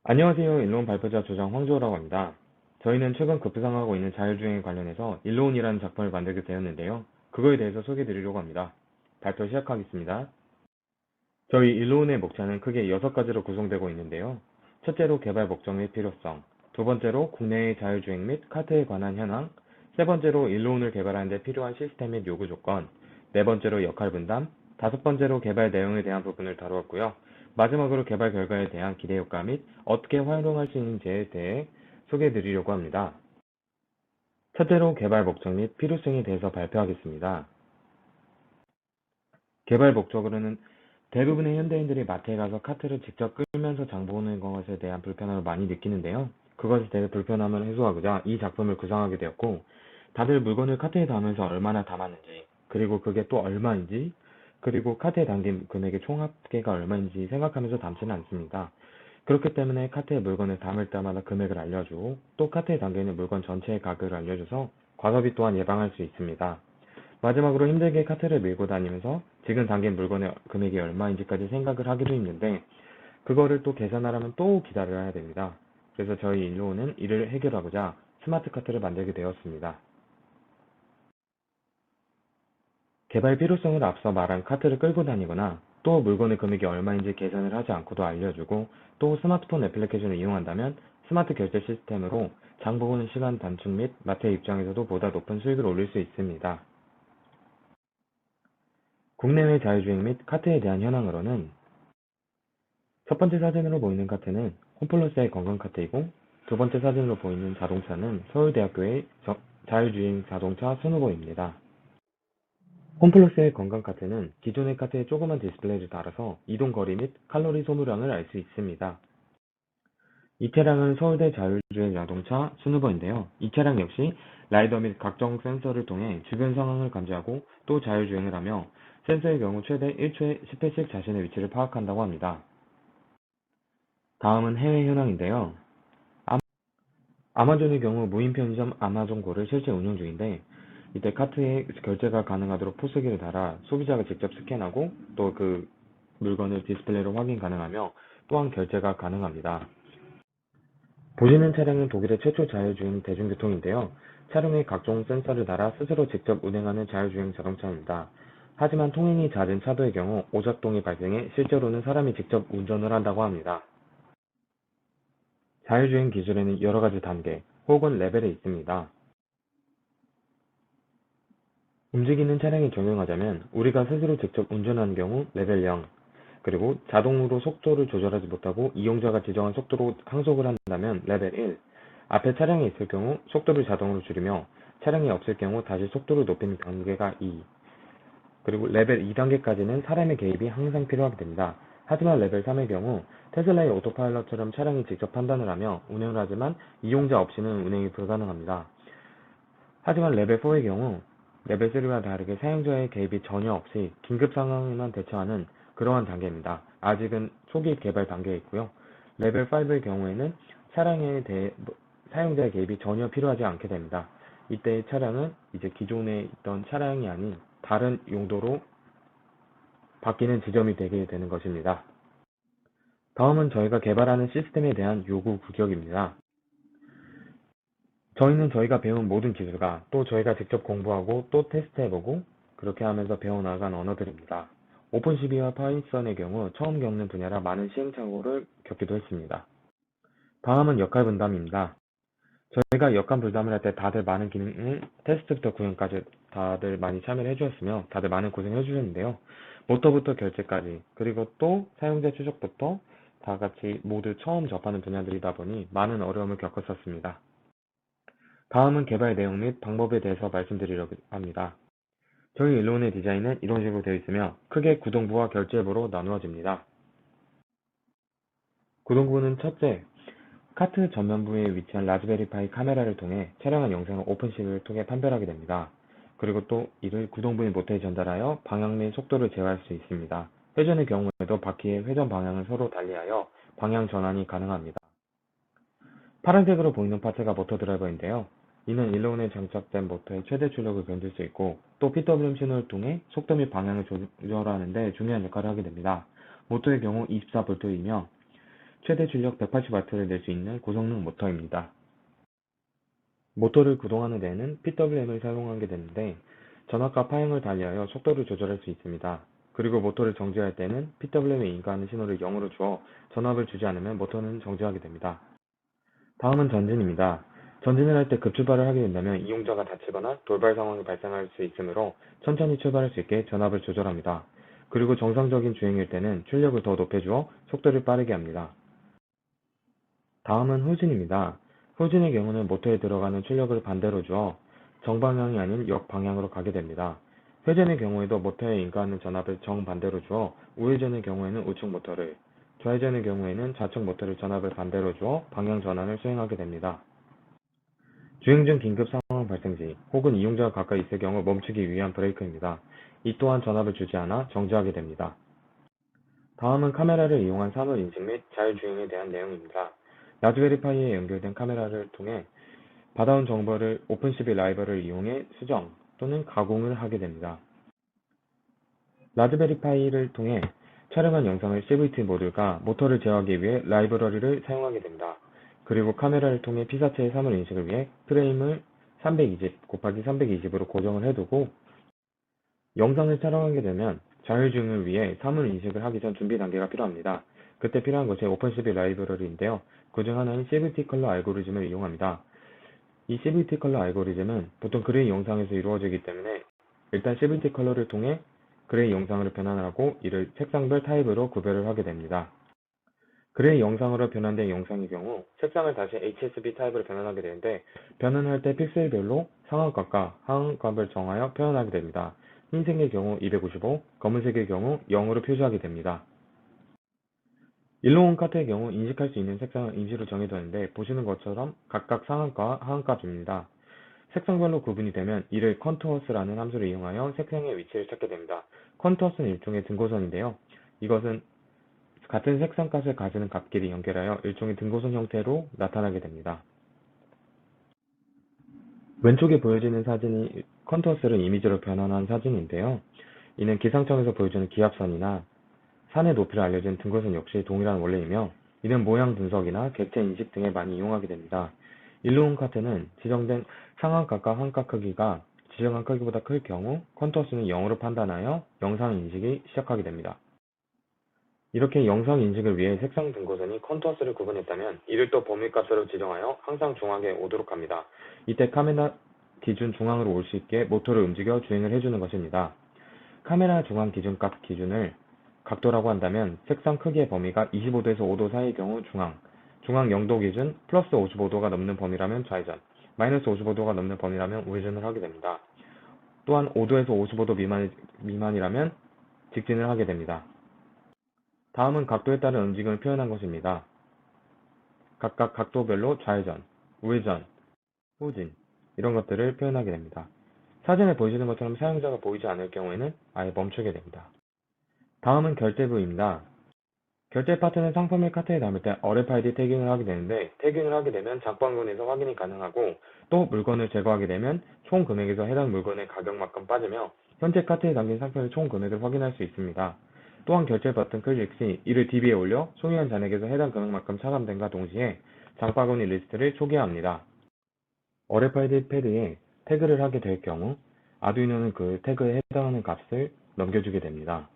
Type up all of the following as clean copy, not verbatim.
안녕하세요. 일론 발표자 조장 황조호라고 합니다. 저희는 최근 급부상하고 있는 자율주행에 관련해서 일론이라는 작품을 만들게 되었는데요. 그거에 대해서 소개해 드리려고 합니다. 발표 시작하겠습니다. 저희 일론의 목차는 크게 6가지로 구성되고 있는데요. 첫째로 개발 목적 및 필요성, 두 번째로 국내의 자율주행 및 카트에 관한 현황, 세 번째로 일론을 개발하는 데 필요한 시스템 및 요구 조건, 네 번째로 역할 분담, 다섯 번째로 개발 내용에 대한 부분을 다루었고요. 마지막으로 개발 결과에 대한 기대 효과 및 어떻게 활용할 수 있는지에 대해 소개해 드리려고 합니다. 첫째로 개발 목적 및 필요성에 대해서 발표하겠습니다. 개발 목적으로는 대부분의 현대인들이 마트에 가서 카트를 직접 끌면서 장 보는 것에 대한 불편함을 많이 느끼는데요. 그것에 대해 불편함을 해소하고자 이 작품을 구상하게 되었고, 다들 물건을 카트에 담으면서 얼마나 담았는지, 그리고 그게 또 얼마인지, 그리고 카트에 담긴 금액의 총합계가 얼마인지 생각하면서 담지는 않습니다. 그렇기 때문에 카트에 물건을 담을 때마다 금액을 알려주고, 또 카트에 담겨있는 물건 전체의 가격을 알려줘서 과소비 또한 예방할 수 있습니다. 마지막으로 힘들게 카트를 밀고 다니면서 지금 담긴 물건의 금액이 얼마인지까지 생각을 하기도 힘든데, 그거를 또 계산하려면 또 기다려야 됩니다. 그래서 저희 일로는 이를 해결하고자 스마트 카트를 만들게 되었습니다. 개발 필요성을 앞서 말한 카트를 끌고 다니거나 또 물건의 금액이 얼마인지 계산을 하지 않고도 알려주고, 또 스마트폰 애플리케이션을 이용한다면 스마트 결제 시스템으로 장 보는 시간 단축 및 마트 입장에서도 보다 높은 수익을 올릴 수 있습니다. 국내외 자율주행 및 카트에 대한 현황으로는, 첫 번째 사진으로 보이는 카트는 홈플러스의 관광카트이고, 두 번째 사진으로 보이는 자동차는 서울대학교의 자율주행 자동차 순후보입니다. 홈플러스의 관광카트는 기존의 카트에 조그만 디스플레이를 달아서 이동 거리 및 칼로리 소모량을 알 수 있습니다. 이 차량은 서울대 자율주행 자동차 순후보인데요. 이 차량 역시 라이더 및 각종 센서를 통해 주변 상황을 감지하고 또 자율주행을 하며, 센서의 경우 최대 1초에 10회씩 자신의 위치를 파악한다고 합니다. 다음은 해외 현황인데요. 아마존의 경우 무인 편의점 아마존고를 실제 운영 중인데, 이때 카트에 결제가 가능하도록 포스기를 달아 소비자가 직접 스캔하고 또 그 물건을 디스플레이로 확인 가능하며 또한 결제가 가능합니다. 보시는 차량은 독일의 최초 자율주행 대중교통인데요. 차량에 각종 센서를 달아 스스로 직접 운행하는 자율주행 자동차입니다. 하지만 통행이 잦은 차도의 경우 오작동이 발생해 실제로는 사람이 직접 운전을 한다고 합니다. 자율주행 기술에는 여러 가지 단계 혹은 레벨이 있습니다. 움직이는 차량에 적용하자면 우리가 스스로 직접 운전하는 경우 레벨 0, 그리고 자동으로 속도를 조절하지 못하고 이용자가 지정한 속도로 항속을 한다면 레벨 1, 앞에 차량이 있을 경우 속도를 자동으로 줄이며 차량이 없을 경우 다시 속도를 높이는 단계가 2, 그리고 레벨 2단계까지는 사람의 개입이 항상 필요하게 됩니다. 하지만 레벨 3의 경우 테슬라의 오토파일럿처럼 차량이 직접 판단을 하며 운행을 하지만 이용자 없이는 운행이 불가능합니다. 하지만 레벨 4의 경우 레벨 3와 다르게 사용자의 개입이 전혀 없이 긴급 상황에만 대처하는 그러한 단계입니다. 아직은 초기 개발 단계에 있고요. 레벨 5의 경우에는 차량에 대해 사용자의 개입이 전혀 필요하지 않게 됩니다. 이때의 차량은 이제 기존에 있던 차량이 아닌 다른 용도로 바뀌는 지점이 되게 되는 것입니다. 다음은 저희가 개발하는 시스템에 대한 요구 규격입니다. 저희는 저희가 배운 모든 기술과 또 저희가 직접 공부하고 또 테스트해보고 그렇게 하면서 배워나간 언어들입니다. 오픈CV와 파이썬의 경우 처음 겪는 분야라 많은 시행착오를 겪기도 했습니다. 다음은 역할 분담입니다. 저희가 역할 분담을 할 때 다들 많은 기능을 테스트부터 구현까지 다들 많이 참여를 해주셨으며 다들 많은 고생을 해주셨는데요. 모터부터 결제까지 그리고 또 사용자 추적부터 다 같이 모두 처음 접하는 분야들이다 보니 많은 어려움을 겪었었습니다. 다음은 개발 내용 및 방법에 대해서 말씀드리려고 합니다. 저희 일론의 디자인은 이런 식으로 되어 있으며 크게 구동부와 결제부로 나누어집니다. 구동부는 첫째, 카트 전면부에 위치한 라즈베리파이 카메라를 통해 촬영한 영상을 오픈CV를 통해 판별하게 됩니다. 그리고 또 이를 구동부인 모터에 전달하여 방향 및 속도를 제어할 수 있습니다. 회전의 경우에도 바퀴의 회전 방향을 서로 달리하여 방향 전환이 가능합니다. 파란색으로 보이는 파츠가 모터 드라이버인데요. 이는 일론에 장착된 모터의 최대 출력을 견딜 수 있고 또 PWM 신호를 통해 속도 및 방향을 조절하는 데 중요한 역할을 하게 됩니다. 모터의 경우 24V이며 최대 출력 180W를 낼 수 있는 고성능 모터입니다. 모터를 구동하는 데에는 PWM을 사용하게 되는데 전압과 파형을 달리하여 속도를 조절할 수 있습니다. 그리고 모터를 정지할 때는 PWM에 인가하는 신호를 0으로 주어 전압을 주지 않으면 모터는 정지하게 됩니다. 다음은 전진입니다. 전진을 할 때 급출발을 하게 된다면 이용자가 다치거나 돌발 상황이 발생할 수 있으므로 천천히 출발할 수 있게 전압을 조절합니다. 그리고 정상적인 주행일 때는 출력을 더 높여주어 속도를 빠르게 합니다. 다음은 후진입니다. 후진의 경우는 모터에 들어가는 출력을 반대로 주어 정방향이 아닌 역방향으로 가게 됩니다. 회전의 경우에도 모터에 인가하는 전압을 정반대로 주어 우회전의 경우에는 우측 모터를, 좌회전의 경우에는 좌측 모터를 전압을 반대로 주어 방향 전환을 수행하게 됩니다. 주행 중 긴급 상황 발생 시 혹은 이용자가 가까이 있을 경우 멈추기 위한 브레이크입니다. 이 또한 전압을 주지 않아 정지하게 됩니다. 다음은 카메라를 이용한 사물 인식 및 자율주행에 대한 내용입니다. 라즈베리 파이에 연결된 카메라를 통해 받아온 정보를 오픈CV 라이브러를 이용해 수정 또는 가공을 하게 됩니다. 라즈베리 파이를 통해 촬영한 영상을 CVT 모듈과 모터를 제어하기 위해 라이브러리를 사용하게 됩니다. 그리고 카메라를 통해 피사체의 사물 인식을 위해 프레임을 320/320으로 고정을 해두고 영상을 촬영하게 되면 자율주행을 위해 사물 인식을 하기 전 준비 단계가 필요합니다. 그때 필요한 것이 오픈CV 라이브러리인데요. 그중 하나는 CVT 컬러 알고리즘을 이용합니다. 이 CVT 컬러 알고리즘은 보통 그레이 영상에서 이루어지기 때문에 일단 CVT 컬러를 통해 그레이 영상으로 변환을 하고 이를 색상별 타입으로 구별을 하게 됩니다. 그레이 영상으로 변환된 영상의 경우 색상을 다시 HSV 타입으로 변환하게 되는데 변환할 때 픽셀별로 상한값과 하한값을 정하여 표현하게 됩니다. 흰색의 경우 255, 검은색의 경우 0으로 표시하게 됩니다. 일로온 카트의 경우 인식할 수 있는 색상을 임시로 정해두었는데 보시는 것처럼 각각 상한가와 하한값입니다. 색상별로 구분이 되면 이를 컨투어스라는 함수를 이용하여 색상의 위치를 찾게 됩니다. 컨투어스는 일종의 등고선인데요. 이것은 같은 색상값을 가지는 값끼리 연결하여 일종의 등고선 형태로 나타나게 됩니다. 왼쪽에 보여지는 사진이 컨투어스를 이미지로 변환한 사진인데요. 이는 기상청에서 보여주는 기압선이나 산의 높이를 알려주는 등고선 역시 동일한 원리이며 이는 모양 분석이나 객체 인식 등에 많이 이용하게 됩니다. 일루온 카트는 지정된 상한값과 하한값 크기가 지정한 크기보다 클 경우 컨투어스는 0으로 판단하여 영상 인식이 시작하게 됩니다. 이렇게 영상 인식을 위해 색상 등고선이 컨투어스를 구분했다면 이를 또 범위값으로 지정하여 항상 중앙에 오도록 합니다. 이때 카메라 기준 중앙으로 올 수 있게 모터를 움직여 주행을 해주는 것입니다. 카메라 중앙 기준값 기준을 각도라고 한다면 색상 크기의 범위가 25도에서 5도 사이의 경우 중앙, 중앙 0도 기준 플러스 55도가 넘는 범위라면 좌회전, 마이너스 55도가 넘는 범위라면 우회전을 하게 됩니다. 또한 5도에서 55도 미만이라면 직진을 하게 됩니다. 다음은 각도에 따른 움직임을 표현한 것입니다. 각각 각도별로 좌회전, 우회전, 후진 이런 것들을 표현하게 됩니다. 사진에 보여지는 것처럼 사용자가 보이지 않을 경우에는 아예 멈추게 됩니다. 다음은 결제부입니다. 결제 파트는 상품을 카트에 담을 때 RFID 태깅을 하게 되는데 태깅을 하게 되면 장바구니에서 확인이 가능하고 또 물건을 제거하게 되면 총 금액에서 해당 물건의 가격만큼 빠지며 현재 카트에 담긴 상품의 총 금액을 확인할 수 있습니다. 또한 결제 버튼 클릭 시 이를 DB에 올려 소유한 잔액에서 해당 금액만큼 차감됨과 동시에 장바구니 리스트를 초기화합니다. RFID 패드에 태그를 하게 될 경우 아두이노는 그 태그에 해당하는 값을 넘겨주게 됩니다.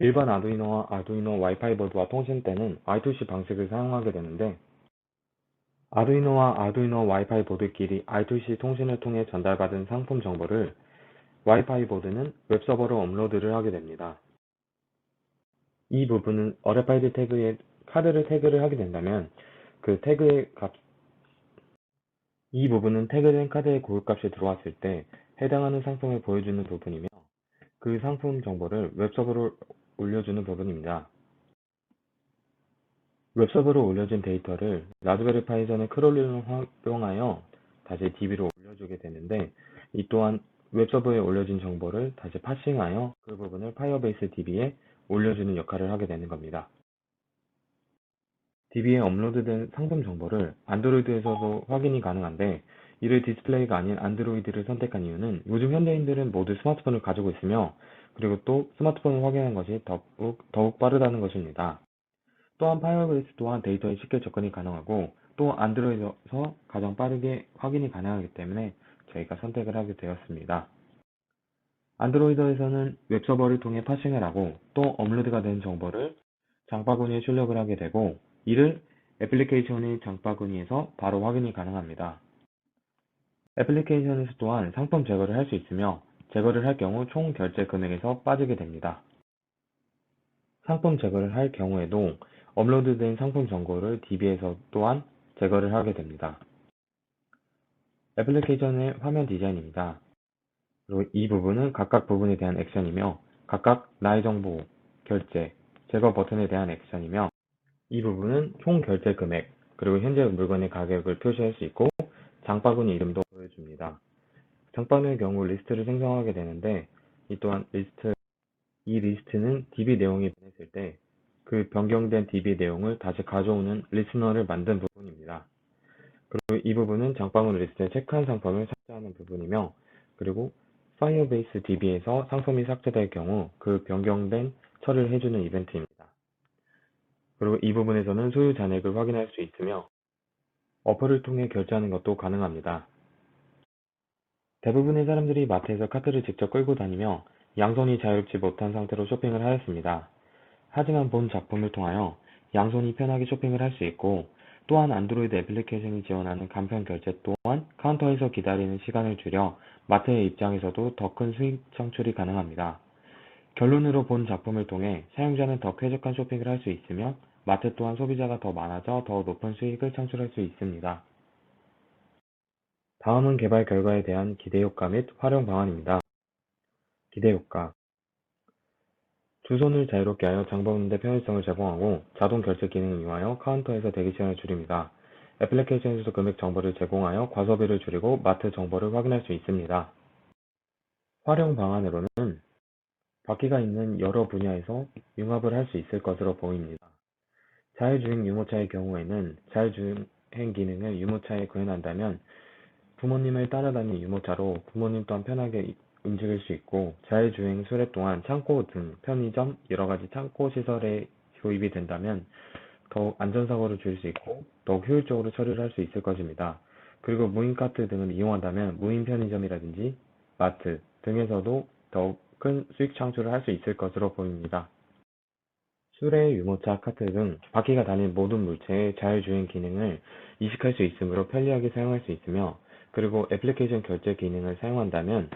일반 아두이노와 아두이노 와이파이 보드와 통신 때는 I2C 방식을 사용하게 되는데 아두이노와 아두이노 와이파이 보드끼리 I2C 통신을 통해 전달받은 상품 정보를 와이파이 보드는 웹서버로 업로드를 하게 됩니다. 이 부분은 RFID 태그에 카드를 태그를 하게 된다면 그 태그의 이 부분은 태그된 카드의 고유값이 들어왔을 때 해당하는 상품을 보여주는 부분이며 그 상품 정보를 웹서버로 올려주는 부분입니다. 웹서버로 올려진 데이터를 라즈베리 파이 전에 크롤링을 활용하여 다시 DB로 올려주게 되는데 이 또한 웹서버에 올려진 정보를 다시 파싱하여 그 부분을 파이어베이스 DB에 올려주는 역할을 하게 되는 겁니다. DB에 업로드된 상품 정보를 안드로이드에서도 확인이 가능한데 이를 디스플레이가 아닌 안드로이드를 선택한 이유는 요즘 현대인들은 모두 스마트폰을 가지고 있으며 그리고 또 스마트폰을 확인하는 것이 더욱 빠르다는 것입니다. 또한 파이어베이스 또한 데이터에 쉽게 접근이 가능하고 또 안드로이드에서 가장 빠르게 확인이 가능하기 때문에 저희가 선택을 하게 되었습니다. 안드로이드에서는 웹서버를 통해 파싱을 하고 또 업로드가 된 정보를 장바구니에 출력을 하게 되고 이를 애플리케이션의 장바구니에서 바로 확인이 가능합니다. 애플리케이션에서 또한 상품 제거를 할 수 있으며 제거를 할 경우 총 결제 금액에서 빠지게 됩니다. 상품 제거를 할 경우에도 업로드된 상품 정보를 DB에서 또한 제거를 하게 됩니다. 애플리케이션의 화면 디자인입니다. 그리고 이 부분은 각각 부분에 대한 액션이며 각각 나의 정보, 결제, 제거 버튼에 대한 액션이며 이 부분은 총 결제 금액, 그리고 현재 물건의 가격을 표시할 수 있고 장바구니 이름도 보여줍니다. 장바구니의 경우 리스트를 생성하게 되는데 이 또한 이 리스트는 DB 내용이 변했을 때 그 변경된 DB 내용을 다시 가져오는 리스너를 만든 부분입니다. 그리고 이 부분은 장바구니 리스트에 체크한 상품을 삭제하는 부분이며 그리고 파이어베이스 DB에서 상품이 삭제될 경우 그 변경된 처리를 해주는 이벤트입니다. 그리고 이 부분에서는 소유 잔액을 확인할 수 있으며 어플을 통해 결제하는 것도 가능합니다. 대부분의 사람들이 마트에서 카트를 직접 끌고 다니며 양손이 자유롭지 못한 상태로 쇼핑을 하였습니다. 하지만 본 작품을 통하여 양손이 편하게 쇼핑을 할 수 있고 또한 안드로이드 애플리케이션이 지원하는 간편 결제 또한 카운터에서 기다리는 시간을 줄여 마트의 입장에서도 더 큰 수익 창출이 가능합니다. 결론으로 본 작품을 통해 사용자는 더 쾌적한 쇼핑을 할 수 있으며 마트 또한 소비자가 더 많아져 더 높은 수익을 창출할 수 있습니다. 다음은 개발 결과에 대한 기대 효과 및 활용 방안입니다. 기대 효과 두 손을 자유롭게 하여 장 보는 데 편의성을 제공하고 자동 결제 기능을 이용하여 카운터에서 대기 시간을 줄입니다. 애플리케이션에서 금액 정보를 제공하여 과소비를 줄이고 마트 정보를 확인할 수 있습니다. 활용 방안으로는 바퀴가 있는 여러 분야에서 융합을 할 수 있을 것으로 보입니다. 자율주행 유모차의 경우에는 자율주행 기능을 유모차에 구현한다면 부모님을 따라다니는 유모차로 부모님 또한 편하게 움직일 수 있고 자율주행 수레 또한 창고 등 편의점 여러가지 창고 시설에 도입이 된다면 더욱 안전사고를 줄일 수 있고 더욱 효율적으로 처리를 할 수 있을 것입니다. 그리고 무인카트 등을 이용한다면 무인 편의점이라든지 마트 등에서도 더욱 큰 수익 창출을 할 수 있을 것으로 보입니다. 수레, 유모차, 카트 등 바퀴가 달린 모든 물체의 자율주행 기능을 이식할 수 있으므로 편리하게 사용할 수 있으며 그리고 애플리케이션 결제 기능을 사용한다면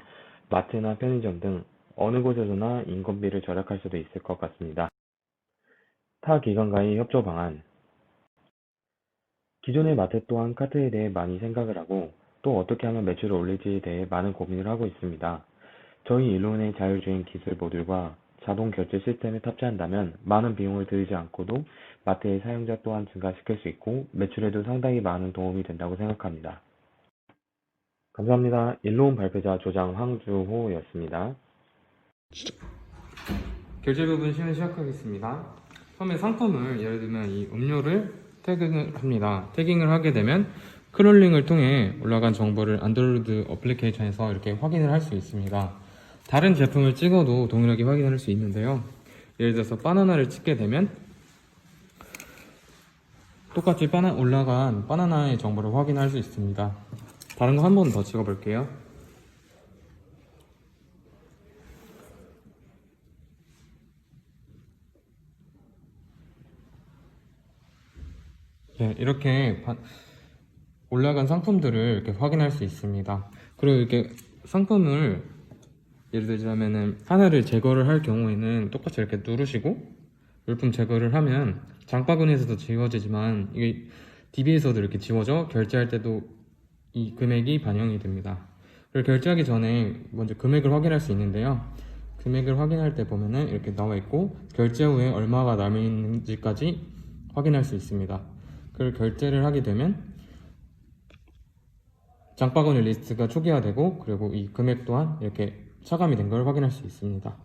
마트나 편의점 등 어느 곳에서나 인건비를 절약할 수도 있을 것 같습니다. 타 기관과의 협조 방안 기존의 마트 또한 카트에 대해 많이 생각을 하고 또 어떻게 하면 매출을 올릴지에 대해 많은 고민을 하고 있습니다. 저희 일론의 자율주행 기술 모듈과 자동 결제 시스템을 탑재한다면 많은 비용을 들이지 않고도 마트의 사용자 또한 증가시킬 수 있고 매출에도 상당히 많은 도움이 된다고 생각합니다. 감사합니다. 일론 발표자 조장 황주호였습니다. 결제 부분 시작하겠습니다. 처음에 상품을 예를 들면 이 음료를 태깅을 합니다. 태깅을 하게 되면 크롤링을 통해 올라간 정보를 안드로이드 어플리케이션에서 이렇게 확인을 할 수 있습니다. 다른 제품을 찍어도 동일하게 확인할 수 있는데요. 예를 들어서 바나나를 찍게 되면 똑같이 올라간 바나나의 정보를 확인할 수 있습니다. 다른 거 한 번 더 찍어볼게요. 네, 이렇게 올라간 상품들을 이렇게 확인할 수 있습니다. 그리고 이렇게 상품을 예를 들자면은 하나를 제거를 할 경우에는 똑같이 이렇게 누르시고 물품 제거를 하면 장바구니에서도 지워지지만 이게 DB에서도 이렇게 지워져 결제할 때도 이 금액이 반영이 됩니다. 그리고 결제하기 전에 먼저 금액을 확인할 수 있는데요. 금액을 확인할 때 보면은 이렇게 나와 있고 결제 후에 얼마가 남았는지까지 확인할 수 있습니다. 그걸 결제를 하게 되면 장바구니 리스트가 초기화되고 그리고 이 금액 또한 이렇게 차감이 된 걸 확인할 수 있습니다.